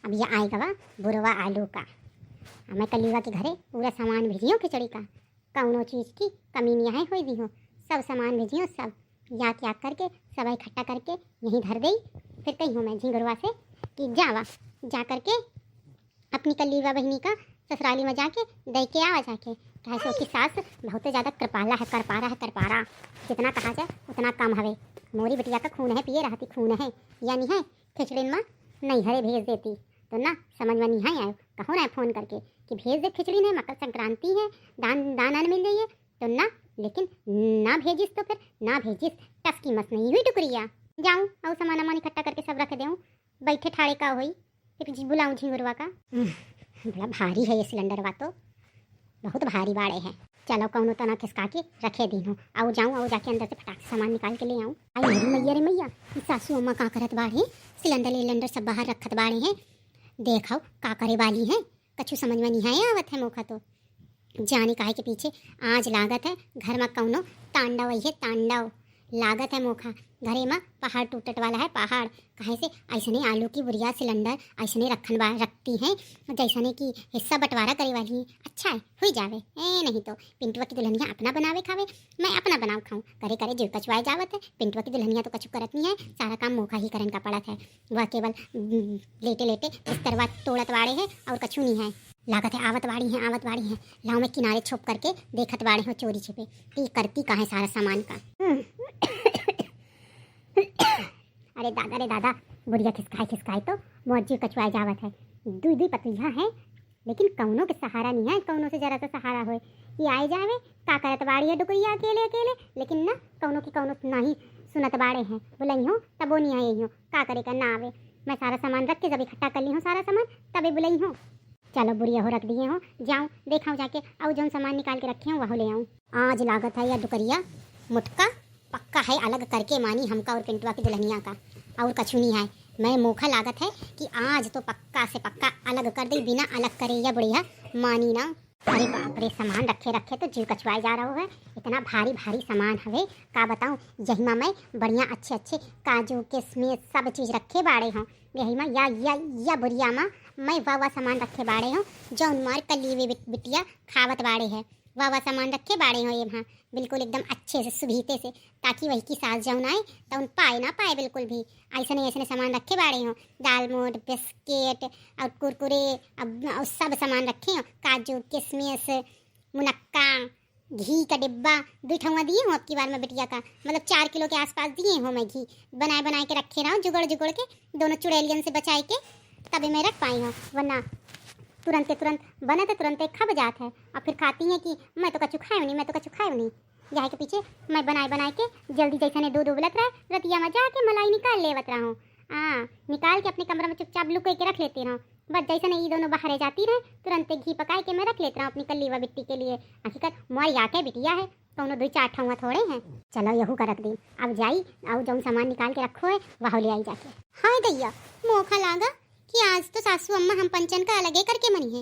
अब ये आएगा वा बुरवा आलू का। मैं कलीवा के घरे पूरा सामान भेजियो खिचड़ी का, कौनो चीज़ की कमी नहीं है, हुई भी हो सब सामान भेजियो, सब याद याद करके सब इकट्ठा करके यहीं धर दई। फिर कही हूँ मैं झिंगुरवा से कि जावा जा करके अपनी कलीवा बहनी का ससुराली में जाके दे के आवा जाके। कहे सो की सास बहुत ज़्यादा कृपाला है, करपारा जितना कहा जाए उतना कम हवे। मोरी बिटिया का खून है, पिए रहती खून है या नहीं है, खिचड़ी में नहीं हरे भेज देती तो ना समझ में नहीं आयो। कहो ना फ़ोन करके कि भेज दे खिचड़ी ने, मकर संक्रांति है, दान मिल जाइए तो ना, लेकिन ना भेजिस तो फिर ना भेजिस, टस की मस नहीं हुई टुकरिया। जाऊँ और सामान वामान इकट्ठा करके सब रख दूँ, बैठे ठाड़े का होई फिर बुलाऊँ झिंगुरवा का। बड़ा भारी है ये सिलेंडरवा, तो बहुत भारी बाड़े हैं। चलो कौनो तना खिसका के रखे दी हूँ, आओ जाऊँ और जाके अंदर से फटाक से सामान निकाल के ले आऊँ। आई मेरी मैया रे मैया, सासू अम्मा का करत बाड़े, सिलेंडर सब बाहर रखत बाड़े हैं। देखो का करे वाली है, कछु समझ में नहीं आया आवत है मोखा तो। जाने काहे के पीछे आज लागत है घर में कौनो तांडव है, तांडव लागत है मोखा। घरे में पहाड़ टूटट वाला है, पहाड़ कहे से ऐसने आलू की बुरिया सिलेंडर ऐसने रखती हैं जैसने की हिस्सा बंटवारा करे वाली है। अच्छा है हुई जावे, नहीं तो पिंटुआ की दुल्हनिया अपना बनावे खावे, मैं अपना बनाव खाऊं, करे करे जीव कचवाए जावत है। पिंटुआ की दुल्हनिया तो कछु करत नहीं है, सारा काम मोखा ही करन का पड़त है। वह केवल लेटे लेटे बिस्तरवा तोड़त वाड़े है और कछु नहीं है। लागत है आवत वाड़ी है, लाओ में किनारे छुप करके देखत वाड़े हो चोरी छिपे कि करती कहाँ सारा सामान का। अरे दादा बुढ़िया खिसकाए तो मोजी कचवाए जावत है। दुई पतलियाँ है लेकिन कौनों के सहारा नहीं है, कौनों से जरा सा सहारा हो कि आए जावे का करत बाड़ी है डुकरिया अकेले, लेकिन ना कौनों की कौनों नहीं सुनत बाड़े हैं। बुलाई हो तब वो नहीं आई हो, का करे का ना आवे। मैं सारा सामान रख के जब इकट्ठा कर ली हूँ सारा सामान तभी बुलाई हो। चलो बुढ़िया हो रख दिए हो, जाऊँ देखाऊँ जाके और जो सामान निकाल के रखे हूँ वह ले आऊँ। आज लागत है या डुकरिया मुटका पक्का है अलग करके मानी हमका और पिंटुआ की दुल्हनिया का, और कछु नहीं है। मैं मोखा लागत है कि आज तो पक्का से पक्का अलग कर दे, बिना अलग करे या बुढ़िया मानी ना। अरे बाप रे, सामान रखे तो जीव कचवाए जा रहा है। इतना भारी सामान हवे का बताऊँ। यही में मैं बढ़िया अच्छे काजू किशमिश सब चीज़ रखे बाड़े हूँ। यही में या बुढ़िया में मैं वाह सामान रखे बाड़े हूँ, जौन मार कली बिटिया खावत बाड़े है। वाह सामान रखे बाड़े हो ये वहाँ बिल्कुल एकदम अच्छे से सुभीते से, ताकि वही की सास जौन आए तो उन पाए ना पाए बिल्कुल भी। ऐसे सामान रखे बाड़े हो, दाल मोट बिस्किट और कुरकुरे और सब सामान रखे हो, काजू किशमिश मुनक्का घी का डिब्बा बिठवा दिए हूँ। अब की बार में बिटिया का मतलब 4 किलो के आसपास दिए हूँ मैं घी, बनाए के रखे रहा हूँ जुगड़ के दोनों चुड़ैलियन से बचाए के, तभी मैं रख पाई हूँ। वरना तुरंत बने तो तुरंत खब जात है और फिर खाती हैं कि मैं तो कछु खाऊँ नहीं। यहाँ के पीछे मैं बनाए के जल्दी जैसा ने दूध उबलत रहा रतिया में जाके मलाई निकाल लेवत रहा हूँ। निकाल के अपने कमरे में चुपचाप लुके के रख लेती रहूँ। बस जैसे नहीं ये दोनों बाहर जाती रहे तुरंत घी पकाए के मैं रख लेता हूँ अपनी कल्लीवा बिट्टी के लिए। हकीकत मोर आके बिटिया है कौनो 2-4 ठौवा थोड़े हैं। चलो यहू का रख दी, अब जाई और जो सामान निकाल के रखो है वह ले आई जाके। हाँ दैया मोखा लागा कि आज तो सासू अम्मा हम पंचन का अलगे करके मनी है,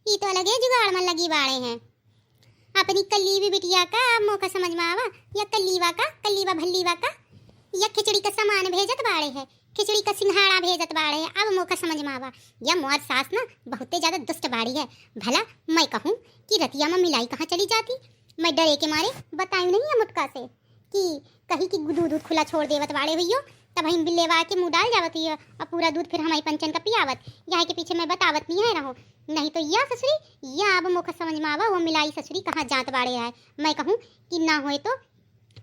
ये तो अलगे जुगाड़ में लगी बाड़े हैं। अपनी कल्लीवी बिटिया का अब मौका समझ में आवा, या कल्लीवा भल्लीवा का या खिचड़ी का सामान भेजत बाड़े है, खिचड़ी का सिंघाड़ा भेजत बाड़े है। अब मौका समझ में आवा या मोर सास ना बहुत ज्यादा दुष्ट बाड़ी है। भला मैं कहूँ कि रतिया में मिलाई कहाँ चली जाती, मैं डरे के मारे बताई नहीं है मुटका से कि कहीं की दूध खुला छोड़ देवत बाड़े भैया, तब हम बिल्लेवा के मुँह डाल जावत है और पूरा दूध फिर हमारी पंचन का पियावत। यहाँ के पीछे मैं बतावत नहीं है रहो, नहीं तो या ससुरी या अब मुख समझ में आवा वो मिलाई ससुरी कहाँ जात बाड़े है। मैं कहूँ कि ना होए तो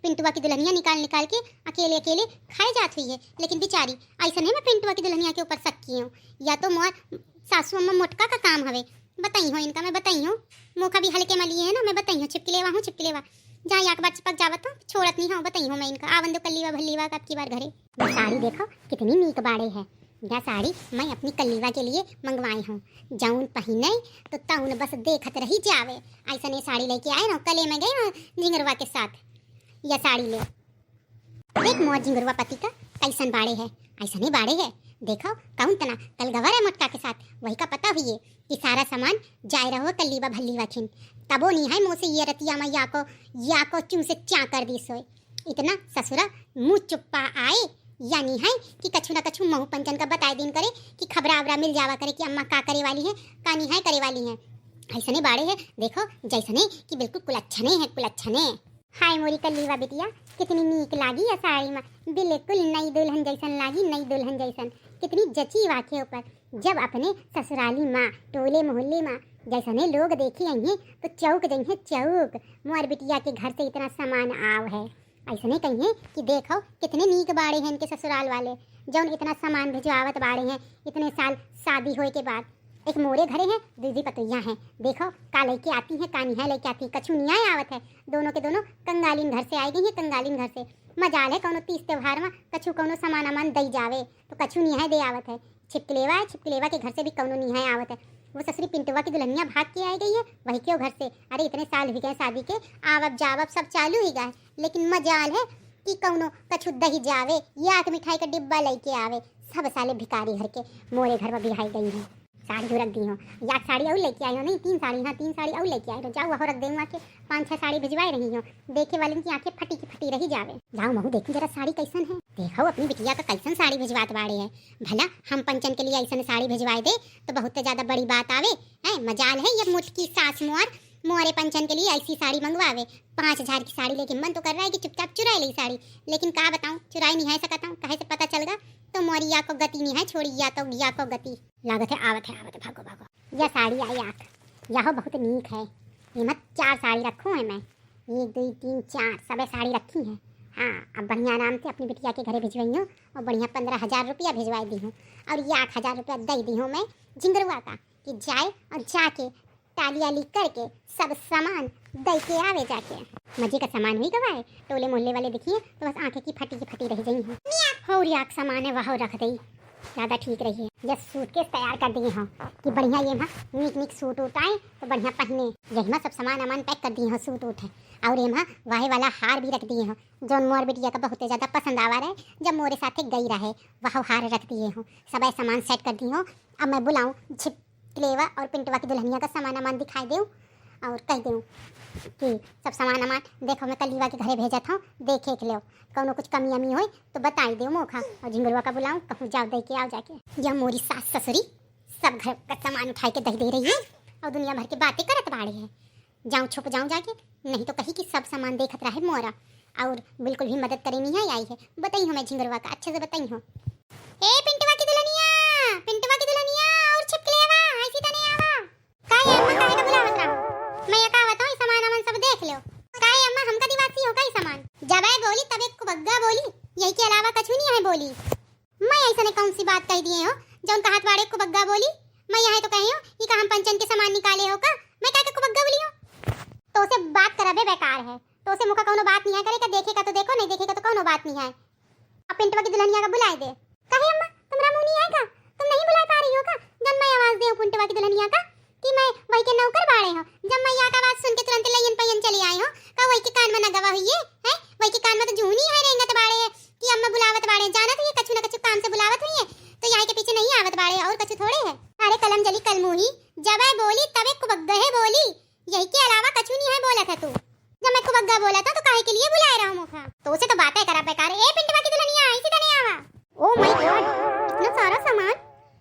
पिंटुआ की दुल्हनिया निकाल के अकेले खाए जात हुई है, लेकिन बेचारी ऐसा नहीं मैं पिंटुआ की दुल्हनिया के ऊपर शक्की हूँ। या तो मोर सासू अम्मा मोटका का काम हवे बताई हो इनका, मैं बताई हूँ मोखा भी हल्के में लिए है ना, मैं बताई हूँ छिपकलेवा जहाँ एक बार चिपक जावत हो छोड़त नहीं हो, बताई हूँ मैं इनका। आवन दो कल्लीवा भल्लीवा का की बार घरे। मैं साड़ी देखो कितनी नीक बाड़े है, यह साड़ी मैं अपनी कल्लीवा के लिए मंगवाई हूँ। जाऊन पहने तो ताउन बस देखत रही जावे। ऐसा नहीं साड़ी लेके आए ना, कले में गए ना झिंगरवा के साथ, यह साड़ी ले देख मोर झिंगरवा पति का कैसन बाड़े है, ऐसा नहीं बाड़े है। देखो कौन तना कल गवर है मटका के साथ, वही का पता हुई कि सारा सामान जाए रहो कल्लीवा भल्लीवा खिन, तबो नहीं है मुँह से ये रतिया में या को चू से चा कर दी सोए। इतना ससुरा मुँह चुप्पा आए यानी है कि कछु ना कछु महू पंचन का बताए दिन करे कि खबरा अबरा मिल जावा करे कि अम्मा का करे वाली है का नहीं है करे वाली है। ऐसने बाड़े है देखो जैसने कि बिल्कुल कुलच्छने है कुलच्छने। हाय मोरी कल्लीवा बिटिया कितनी नीक लागी या साड़ी में, बिल्कुल नई दुल्हन जैसन लागी, नई दुल्हन जैसन। कितनी जची वाके ऊपर। जब अपने ससुराली माँ टोले मोहल्ले माँ जैसने लोग देखे आइए तो चौक जइए चौक। मोर बिटिया के घर से इतना सामान आव है। ऐसने कहिए कि देखो कितने नीक बाड़े हैं इनके ससुराल वाले, जौन इतना सामान भिजवावत बाड़े हैं इतने साल शादी होए के बाद। एक मोरे घरे हैं दीदी पतैया हैं, देखो का लेके आती है का नहीं लेके आती, कछु नहीं आवत है। दोनों के दोनों कंगालिन घर से आई गई है, कंगालिन घर से। मजाल है कौनो तीज त्योहार में कछु कौनो सामान अमान दई जावे तो कछु नहीं दे आवत है। छिपकलेवा है, छिपकलेवा के घर से भी कौनो नहीं आवत है। वो ससुरी पिंटुआ की दुल्हनिया भाग के आ गई है, वही क्यों घर से। अरे इतने साल भी गए शादी के, आवब जावब सब चालू ही गए, लेकिन मजाल है कि कौनो कछु दही जावे या मिठाई का डिब्बा लेके आवे। सब साले भिकारी घर के मोरे घर में बिहाई गई है। साड़ी रख दी हो, या साड़ी और लेके आई हो, नहीं 3 साड़ी, हाँ 3 साड़ी और लेके आई हो। जाओ वहाँ रख दे, वहाँ के 5-6 साड़ी भिजवाई रही हो। देखे वाले की आंखें फटी की फटी रही जावे। जाओ महू देखी जरा साड़ी कैसन है। देखो अपनी बिटिया का कैसन साड़ी भिजवात बाड़े है। भला हम पंचन के लिए ऐसा साड़ी भिजवाए दे तो बहुत ज्यादा बड़ी बात आवे है। मजाल है ये मुठ की सास मोरे पंचन के लिए ऐसी साड़ी मंगवावे। 5000 की साड़ी लेके मन तो कर रहा है कि चुपचाप चुरा ली साड़ी, लेकिन का बताऊं चुराई नहीं है सकता हूँ। कहे से पता चल गया तो मोरी या को गति नहीं है, छोड़ी या को गति लागत है। आवत है भागो भागो। यह साड़ी आई आख यह बहुत नीक है। हिम्मत 4 साड़ी रखूँ है मैं, 1 2 3 4 सब साड़ी रखी है। हाँ अब बढ़िया आराम से अपनी बिटिया के घरे भिजवाई हूँ और बढ़िया 15,000 रुपया भिजवा दी हूँ और ये 8,000 रुपया दे दी हूँ मैं झिंगरुआ का कि जाए और जाके टाली आली करके सब सामान दे के आवे जाके। मजे का सामान हुई गवाए, टोले मोहल्ले वाले दिखिए तो बस आंखें की फटी रह गई हैं। और याक सामान है वह रख दी, ज़्यादा ठीक रही है। जब सूटकेस तैयार कर दिए हों कि बढ़िया ये नीक सूट उठ आए तो बढ़िया पहने। यही सब सामान अमान पैक कर दिए हों सूट उठ है। और ये वाहे वाला हार भी रख दिए हों जो मोर बिटिया का बहुत ज़्यादा पसंद आवा रहे। जब मोरे साथे गई रहे वह हार रख दिए हों, सब सामान सेट कर दी हों। अब मैं बुलाऊँ छिपकलेवा और पिंटवा की दुल्हनिया का सामान अमान दिखाई दूँ और कह दूँ कि सब सामान अमान देखो मैं कलीवा के घरे भेजा था, देखे लो कौनो कुछ कमी अमी हो तो बताई दो मोखा। और झिंगुरवा का बुलाऊं कहूँ जाओ दे के आओ जाके। यह मोरी सास ससुरी सब घर का सामान उठा के दे रही है और दुनिया भर की बातें करत बाड़ी है। जाऊँ छुप जाऊँ जाके, नहीं तो कहीं कि सब सामान देखत रहे मोरा और बिल्कुल भी मदद करे नहीं आई है। बताई हो मैं झिंगुरवा का अच्छे से बताई हो। ए पिंटवा की दुल्हनिया और छिपकलेवा ऐसी तने आवा काहे अम्मा काहे का बुलावत रहा। मैं ये कहत हूं सामान अमन सब देख लो। काहे अम्मा हमका दिवासी हो काई सामान जब आए बोली तब एक कुबग्गा बोली, यही के अलावा कुछ नहीं है बोली। मैं ऐसा ने कौन सी बात कह दिए हो जौन कहत बाड़े कुबग्गा बोली। मैं यही तो कही हूं कि का हम पंचन के सामान निकाले हो का, मैं काहे का कुबग्गा बोली हूं। तो से बात करबे बेकार है, तो से मुका कोनो बात नहीं है करे का। देखेगा तो देखो, नहीं देखेगा तो कोनो बात नहीं है। अब पिंटवा की दुल्हनिया का बुलाए दे। काहे अम्मा तुमरा मुंह नहीं है का, तुम नहीं बुला पा रही हो का। जब मैं आवाज दे पिंटवा की दुल्हनिया का कि मैं वही के नौकर बाड़े हो, जब मैं यहाँ का आवाज सुन के तुरंत लयन पयन चली आई हो का वही के कान में न गवा हुई है। वही के कान में तो जूनी है रेंगत बाड़े है कि अम्मा बुलावत बाड़े। जाना तो ये कछु न कछु काम से बुलावत हुई है तो यहाँ के पीछे नहीं आवत बाड़े और कछु थोड़े है। अरे कलम जली कलमुही जब आई बोली तब एक कुबग्गा है बोली, यही के अलावा कछु नहीं है बोला था तू। जब मैं कुबग्गा बोला था तो काहे के लिए बुलाए रहा मुखा, तो उसे तो बातें करा बेकार। ए पिंटवा की दुल्हनिया ऐसी तने आवा। ओ माय गॉड इतना सारा सामान।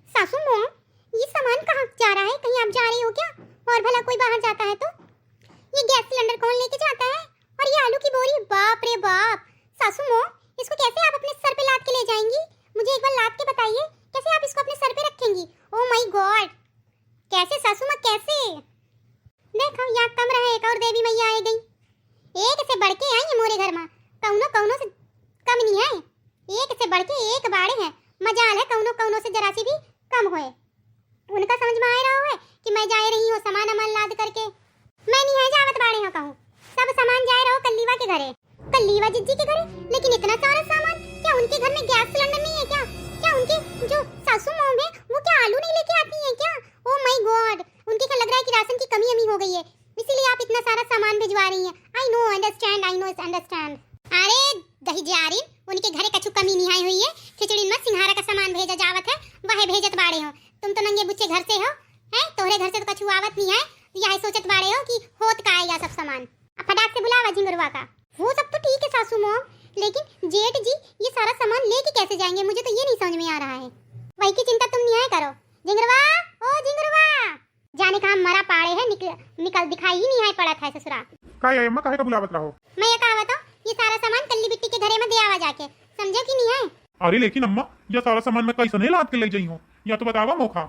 सासू मोम ये सामान कहाँ जा रहा है, कहीं आप जा रही हो क्या? और भला कोई बाहर जाता है तो ये गैस सिलेंडर कौन लेके जाता है? और ये आलू की बोरी, बाप रे बाप। सासू मोम इसको कैसे आप अपने सर पे लाद के ले जाएंगी? मुझे एक बार लाद के बताइए कैसे आप इसको अपने सर पे रखेंगी। ओ माय गॉड कैसे सासू माँ कैसे? देखो यहाँ कम रहा एक और देवी मैया आ गई, एक से बढ़ के आई है मोरे घर में, कौनो से कम नहीं है, एक से बढ़ के एक बाड़े हैं। मजाल है कौनो से जरा सी भी कम होए। उनका समझ में आ रहा है कि मैं जा रही हूँ सामान अमान लाद करके। मैं नहीं है जावत बाड़े हो कहूँ, सब सामान जा रहा हो कल्लीवा के घरे, कल्लीवा जिज्जी के घरे। लेकिन इतना सारा सामान, क्या उनके घर में गैस सिलेंडर नहीं है क्या? क्या उनकी जो सासू मोम है वो क्या आलू नहीं लेके आती है क्या? ओ माय गॉड उनके क्या लग रहा है कि राशन की कमी हो गई है, इसीलिए आप इतना सारा सामान भिजवा रही हैं। I know understand. अरे दही जारी उनके घरे कछु कमी नहीं हुई है, खिचड़ी में सिंघारा का सामान भेजा जावत है वह भेजत बाड़े हो। तुम तो नंगे बुच्चे घर से हो हैं, तोहरे घर से तो कछु आवत नहीं है, यह सोचत बाड़े हो कि होत का आएगा सब सामान। अब फटाक से बुलावा झिंगुरवा का। वो सब तो ठीक है सासू मोम, लेकिन जेठ जी ये सारा सामान लेके कैसे जाएंगे, मुझे तो ये नहीं समझ में आ रहा है। वही की चिंता तुम नहीं करो। जिंगरवा, ओ जिंगरवा, जाने कहाँ मरा पाड़े है, निकल दिखाई ही नहीं है पड़ा था ससुरा। का है अम्मा, काहे का बुलावत रहो? मैं ये कहा बताओ, ये सारा सामान कल्ली बिट्टी के घरे में दे आवा जाके, समझो कि नहीं है? अरे लेकिन अम्मा, ये सारा सामान मैं कैसे नहीं लाद के ले जाई हूँ, या तो बतावा मोखा।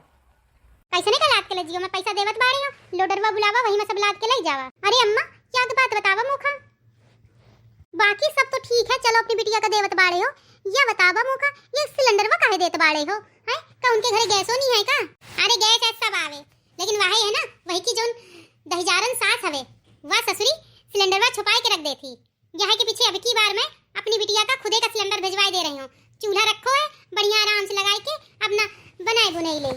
कैसे नहीं लाद के ले जियो, मैं पैसा देवत बाड़ी हूं, लोडरवा बुलावा वही में सब लाद के ले जावा। अरे अम्मा क्या तो बात बतावा मोखा, बाकी सब तो ठीक है, चलो अपनी बिटिया का देवत बाड़े हो, या बतावा मोखा ये सिलेंडरवा काहे देत बाड़े हो है? का उनके घरे गैसो नहीं है का? अरे गैस है सब आवे, लेकिन वही है ना, वही की जोन दहिजारन सास हवे, वह ससुरी सिलेंडरवा छुपाए के रख देती। यहाँ के पीछे अब की बार मैं अपनी बिटिया का खुदे का सिलेंडर भिजवाई दे रही हूँ। चूल्हा रखो है बढ़िया आराम से लगाई के अपना बनाए बुनाई ले,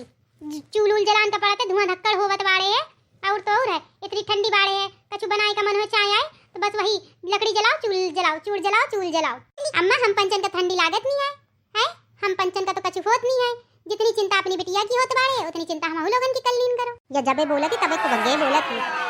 चूल उल जलान का पड़ता धुआं धक्कड़ होवत बाड़े है, और तो और है इतनी ठंडी बाड़े है, कछु बनाए का मन हो चाय आए तो बस वही लकड़ी जलाओ चूल जलाओ, चूल जलाओ चूल जलाओ। अम्मा हम पंचन का ठंडी लागत नहीं है, हम पंचन का तो कछु होत नहीं है, जितनी चिंता अपनी बिटिया की होत बाड़े उतनी चिंता हम लोगन की कल्लीन करो। या जबे बोला थी तबे को बगे बोला थी।